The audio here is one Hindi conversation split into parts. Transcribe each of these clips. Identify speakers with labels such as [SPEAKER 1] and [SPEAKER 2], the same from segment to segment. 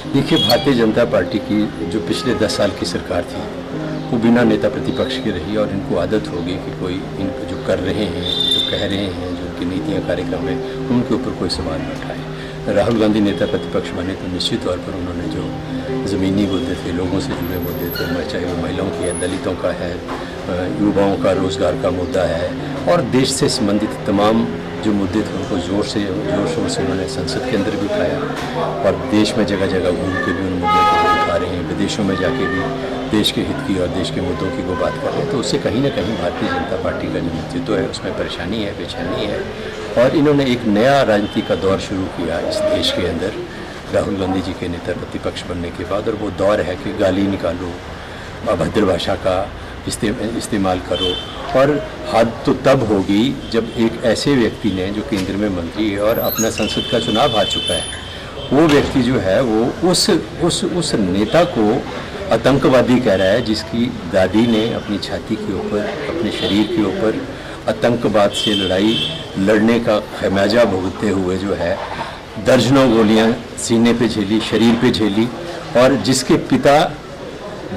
[SPEAKER 1] देखिए, भारतीय जनता पार्टी की जो पिछले 10 साल की सरकार थी वो बिना नेता प्रतिपक्ष की रही और इनको आदत हो गई कि कोई इनको जो कर रहे हैं, जो कह रहे हैं, जो उनकी नीतियाँ कार्यक्रम है उनके ऊपर कोई सवाल न उठाए। राहुल गांधी नेता प्रतिपक्ष बने तो निश्चित तौर पर उन्होंने जो ज़मीनी मुद्दे थे, लोगों से जुड़े मुद्दे थे, चाहे वो महिलाओं की है, दलितों का है, युवाओं का रोज़गार का मुद्दा है और देश से संबंधित तमाम जो मुद्दे थे उनको जोर शोर से उन्होंने संसद के अंदर भी उठाया और देश में जगह जगह घूम के भी उन मुद्दों को उठा रहे हैं। विदेशों में जाके भी देश के हित की और देश के मुद्दों की वो बात कर रहे हैं। तो उससे कहीं ना कहीं भारतीय जनता पार्टी का जो नेतृत्व है उसमें परेशानी है, बेचैनी है और इन्होंने एक नया राजनीति का दौर शुरू किया इस देश के अंदर राहुल गांधी जी के नेता प्रतिपक्ष बनने के बाद। और वो दौर है कि गाली निकालो, अभद्र भाषा का इस्तेमाल करो और हद तो तब होगी जब एक ऐसे व्यक्ति ने जो केंद्र में मंत्री है और अपना संसद का चुनाव हार चुका है, वो व्यक्ति जो है वो उस नेता को आतंकवादी कह रहा है जिसकी दादी ने अपनी छाती के ऊपर, अपने शरीर के ऊपर आतंकवाद से लड़ाई लड़ने का खमियाजा भुगतते हुए जो है दर्जनों गोलियां सीने पे झेली, शरीर पे झेली और जिसके पिता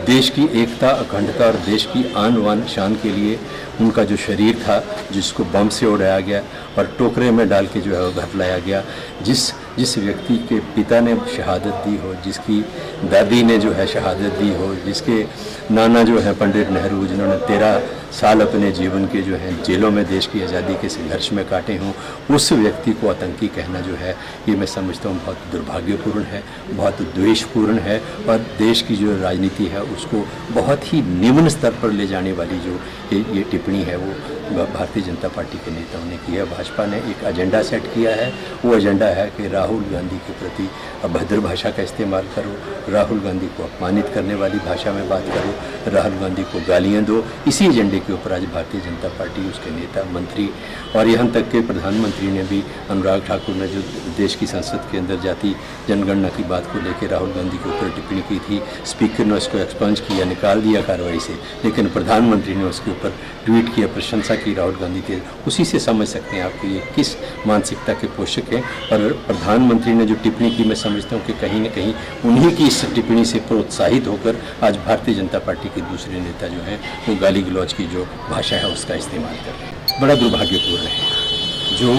[SPEAKER 1] देश की एकता, अखंडता और देश की आन बान शान के लिए उनका जो शरीर था जिसको बम से उड़ाया गया और टोकरे में डाल के जो है वो घर लाया गया, जिस व्यक्ति के पिता ने शहादत दी हो, जिसकी दादी ने जो है शहादत दी हो, जिसके नाना जो है पंडित नेहरू जिन्होंने 13 साल अपने जीवन के जो है जेलों में देश की आज़ादी के संघर्ष में काटे हों, उस व्यक्ति को आतंकी कहना जो है ये मैं समझता हूँ बहुत दुर्भाग्यपूर्ण है, बहुत द्वेषपूर्ण है और देश की जो राजनीति है उसको बहुत ही निम्न स्तर पर ले जाने वाली जो ये टिप्पणी है वो भारतीय जनता पार्टी के नेताओं ने की है। भाजपा ने एक एजेंडा सेट किया है, वो एजेंडा है कि राहुल गांधी के प्रति अभद्र भाषा का इस्तेमाल करो, राहुल गांधी को अपमानित करने वाली भाषा में बात करो, राहुल गांधी को गालियाँ दो। इसी एजेंडे के ऊपर आज भारतीय जनता पार्टी, उसके नेता, मंत्री और यहाँ तक के प्रधानमंत्री ने भी, अनुराग ठाकुर ने जो देश की संसद के अंदर जाति जनगणना की बात को लेकर राहुल गांधी के ऊपर टिप्पणी की थी, स्पीकर ने उसको एक्सपंज किया, निकाल दिया कार्रवाई से, लेकिन प्रधानमंत्री ने उसके ऊपर ट्वीट किया, प्रशंसा की राहुल गांधी के। उसी से समझ सकते हैं आप कि ये किस मानसिकता के पोषक हैं। और प्रधानमंत्री ने जो टिप्पणी की, मैं समझता हूँ कि कहीं न कहीं उन्हीं की इस टिप्पणी से प्रोत्साहित होकर आज भारतीय जनता पार्टी के दूसरे नेता जो हैं वो गाली गलौज की जो भाषा है उसका इस्तेमाल कर रहे हैं। बड़ा दुर्भाग्यपूर्ण है। जो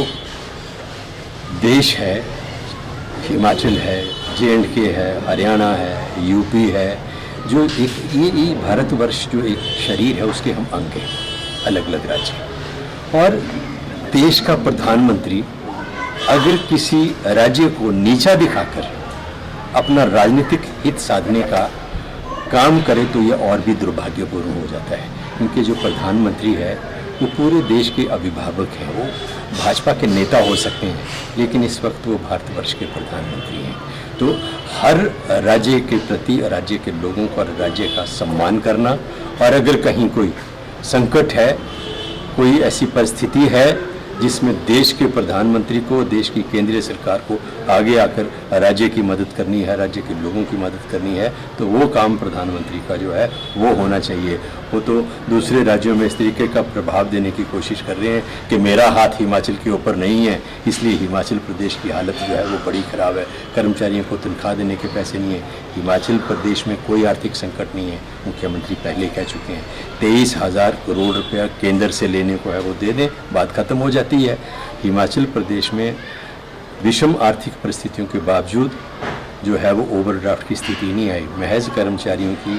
[SPEAKER 1] देश है, हिमाचल है, J&K है, हरियाणा है, यूपी है, जो एक ये भारतवर्ष जो एक शरीर है उसके हम अंग हैं, अलग अलग राज्य। और देश का प्रधानमंत्री अगर किसी राज्य को नीचा दिखाकर अपना राजनीतिक हित साधने का काम करे तो यह और भी दुर्भाग्यपूर्ण हो जाता है, क्योंकि जो प्रधानमंत्री है वो पूरे देश के अभिभावक हैं। वो भाजपा के नेता हो सकते हैं लेकिन इस वक्त वो भारतवर्ष के प्रधानमंत्री हैं। तो हर राज्य के प्रति, राज्य के लोगों को और राज्य का सम्मान करना, और अगर कहीं कोई संकट है, कोई ऐसी परिस्थिति है जिसमें देश के प्रधानमंत्री को, देश की केंद्रीय सरकार को आगे आकर राज्य की मदद करनी है, राज्य के लोगों की मदद करनी है, तो वो काम प्रधानमंत्री का जो है वो होना चाहिए। वो तो दूसरे राज्यों में इस तरीके का प्रभाव देने की कोशिश कर रहे हैं कि मेरा हाथ हिमाचल के ऊपर नहीं है, इसलिए हिमाचल प्रदेश की हालत जो है वो बड़ी ख़राब है, कर्मचारियों को तनख्वाह देने के पैसे नहीं है। हिमाचल प्रदेश में कोई आर्थिक संकट नहीं है, मुख्यमंत्री पहले कह चुके हैं। 23,000 करोड़ रुपया केंद्र से लेने को है वो दे दें, बात खत्म हो जाती है। हिमाचल प्रदेश में विषम आर्थिक परिस्थितियों के बावजूद जो है वो ओवरड्राफ्ट की स्थिति नहीं आई। महज कर्मचारियों की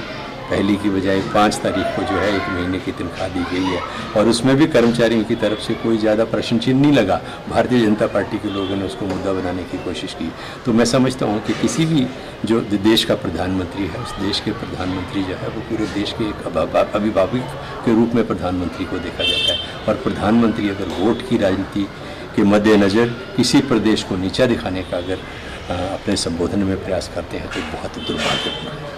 [SPEAKER 1] पहली की बजाय 5 तारीख को जो है 1 महीने की तनख्वाह दी गई है और उसमें भी कर्मचारियों की तरफ से कोई ज़्यादा प्रश्न चिन्ह नहीं लगा। भारतीय जनता पार्टी के लोगों ने उसको मुद्दा बनाने की कोशिश की। तो मैं समझता हूँ कि किसी भी जो देश का प्रधानमंत्री है, उस देश के प्रधानमंत्री जो है वो पूरे देश के एक अभिभावक के रूप में प्रधानमंत्री को देखा जाता है। और प्रधानमंत्री अगर वोट की राजनीति के मद्देनज़र किसी प्रदेश को नीचा दिखाने का अगर अपने संबोधन में प्रयास करते हैं तो बहुत दुर्भाग्यपूर्ण है।